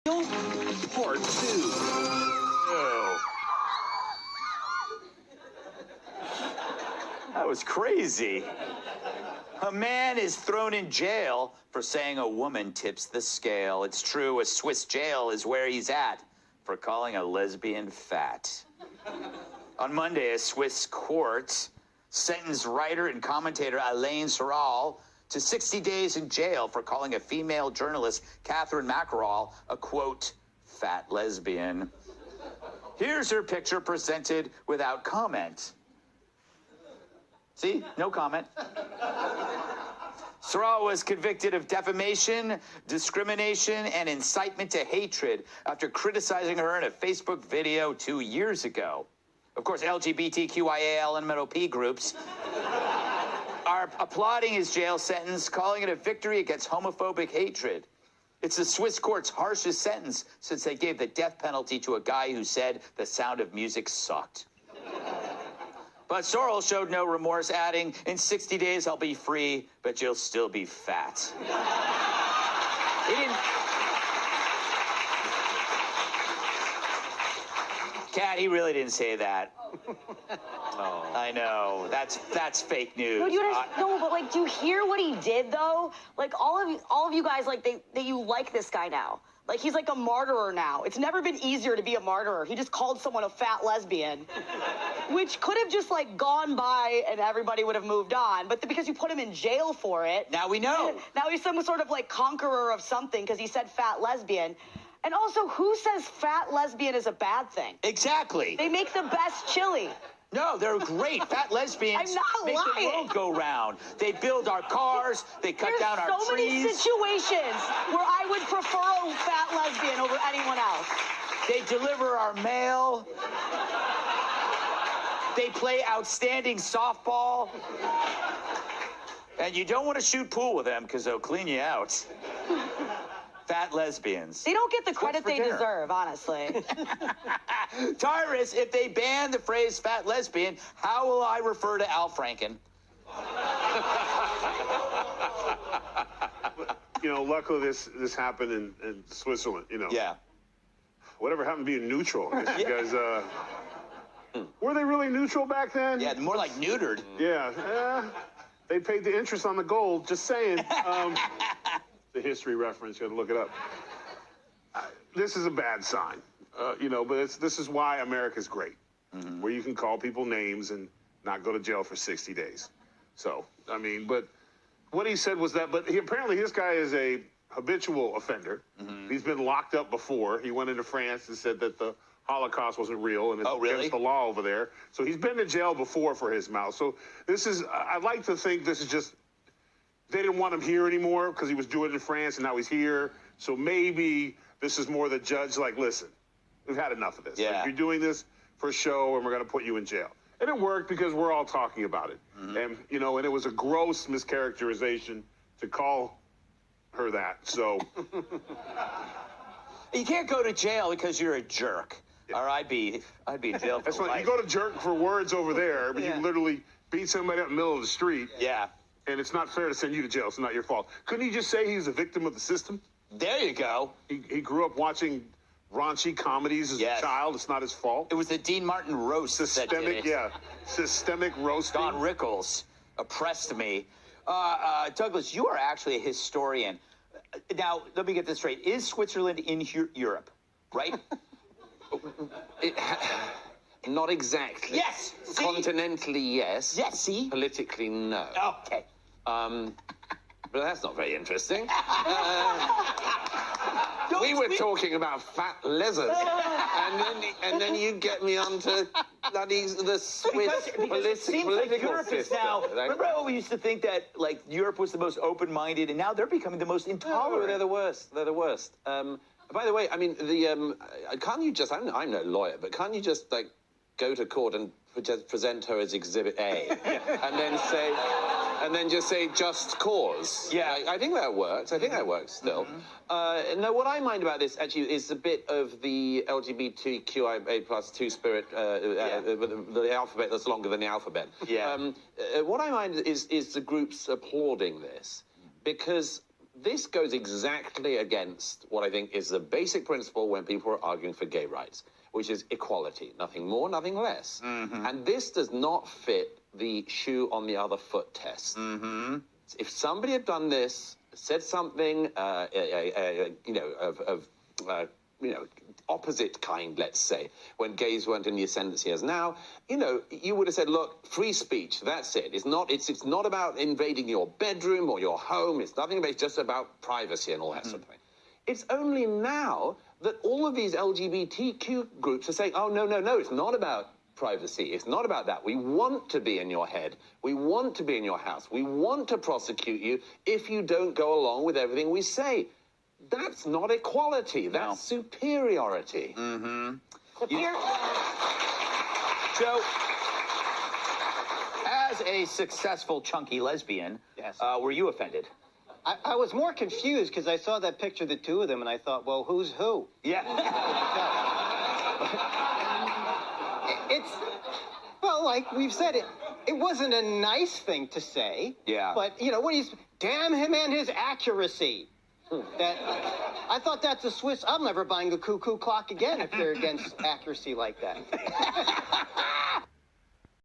Part 2. Oh. That was crazy. A man is thrown in jail for saying a woman tips the scale. It's true, a Swiss jail is where he's at for calling a lesbian fat. On Monday, a Swiss court sentenced writer and commentator Alain Soral to 60 days in jail for calling a female journalist, Catherine Mackerel, a, quote, fat lesbian. Here's her picture presented without comment. See? No comment. Soral was convicted of defamation, discrimination, and incitement to hatred after criticizing her in a Facebook video 2 years ago. Of course, LGBTQIA groups are applauding his jail sentence, calling it a victory against homophobic hatred. It's the Swiss court's harshest sentence since they gave the death penalty to a guy who said the sound of music sucked. But Soral showed no remorse, adding, in 60 days I'll be free, but you'll still be fat. He didn't... Kat, he really didn't say that. Oh. I know. That's fake news. No, no, but like, do you hear what he did though? Like, all of you guys, like, you like this guy now. Like, he's like a martyr now. It's never been easier to be a martyr. He just called someone a fat lesbian, which could have just like gone by and everybody would have moved on. But because you put him in jail for it, now we know. Now he's some sort of like conqueror of something because he said fat lesbian. And also, who says fat lesbian is a bad thing? Exactly. They make the best chili. No, they're great. Fat lesbians make the world go round. They build our cars. They cut down our trees. There's so many situations where I would prefer a fat lesbian over anyone else. They deliver our mail. They play outstanding softball. And you don't want to shoot pool with them because they'll clean you out. Fat lesbians. They don't get the credit they deserve, honestly. Tyrus, if they ban the phrase fat lesbian, how will I refer to Al Franken? You know, luckily this happened in Switzerland, you know. Yeah. Whatever happened to being neutral? I guess you guys, were they really neutral back then? Yeah, more like neutered. Yeah. They paid the interest on the gold, just saying. The history reference, you got to look it up. This is a bad sign, you know, but this is why America's great, where you can call people names and not go to jail for 60 days. So, I mean, but what he said was that, but apparently this guy is a habitual offender. He's been locked up before. He went into France and said that the Holocaust wasn't real and it's against the law over there. So he's been to jail before for his mouth. So this is, I'd like to think this is just, they didn't want him here anymore because he was doing it in France and now he's here. So maybe this is more the judge like, listen, we've had enough of this. Yeah. Like, you're doing this for show and we're going to put you in jail. And it worked because we're all talking about it. And, you know, and it was a gross mischaracterization to call her that. So. You can't go to jail because you're a jerk. Yeah. Or I'd be in jail for That's life. Right. You go to jerk for words over there, but you literally beat somebody up in the middle of the street. Yeah. And it's not fair to send you to jail. It's not your fault. Couldn't he just say he's a victim of the system? There you go. He grew up watching raunchy comedies as a child. It's not his fault. It was the Dean Martin roast that did it. Yeah. Systemic roasting. Don Rickles oppressed me. Douglas, you are actually a historian. Now, let me get this straight. Is Switzerland in Europe, right? Not exactly. Yes. See? Continentally, yes. Yes, see? Politically, no. Okay. But that's not very interesting. We were talking about fat lizards, and then you get me onto the Swiss political like Europe system. Is now, remember how we used to think that like Europe was the most open-minded, and now they're becoming the most intolerant. Oh, they're the worst. They're the worst. By the way, I mean can't you just? I'm no lawyer, but can't you just like go to court and just present her as Exhibit A, and then just say just cause? Yeah, I think that works. I think that works still. No, what I mind about this actually is a bit of the LGBTQIA+2 spirit, the alphabet that's longer than the alphabet. Yeah. What I mind is the groups applauding this, because this goes exactly against what I think is the basic principle when people are arguing for gay rights, which is equality. Nothing more, nothing less. And this does not fit the shoe on the other foot test. If somebody had done this, said something, opposite kind, let's say, when gays weren't in the ascendancy as now, you would have said, look, free speech, that's it. It's not about invading your bedroom or your home. It's nothing about, it's just about privacy and all that sort of thing. It's only now that all of these LGBTQ groups are saying, oh, no, it's not about privacy. It's not about that. We want to be in your head. We want to be in your house. We want to prosecute you if you don't go along with everything we say. That's not equality. That's superiority. So, as a successful chunky lesbian, were you offended? I was more confused because I saw that picture of the two of them and I thought, well, who's who? Yeah. Well, like we've said, it wasn't a nice thing to say. Yeah. But, damn him and his accuracy. I thought that's a Swiss. I'm never buying a cuckoo clock again if they're against accuracy like that.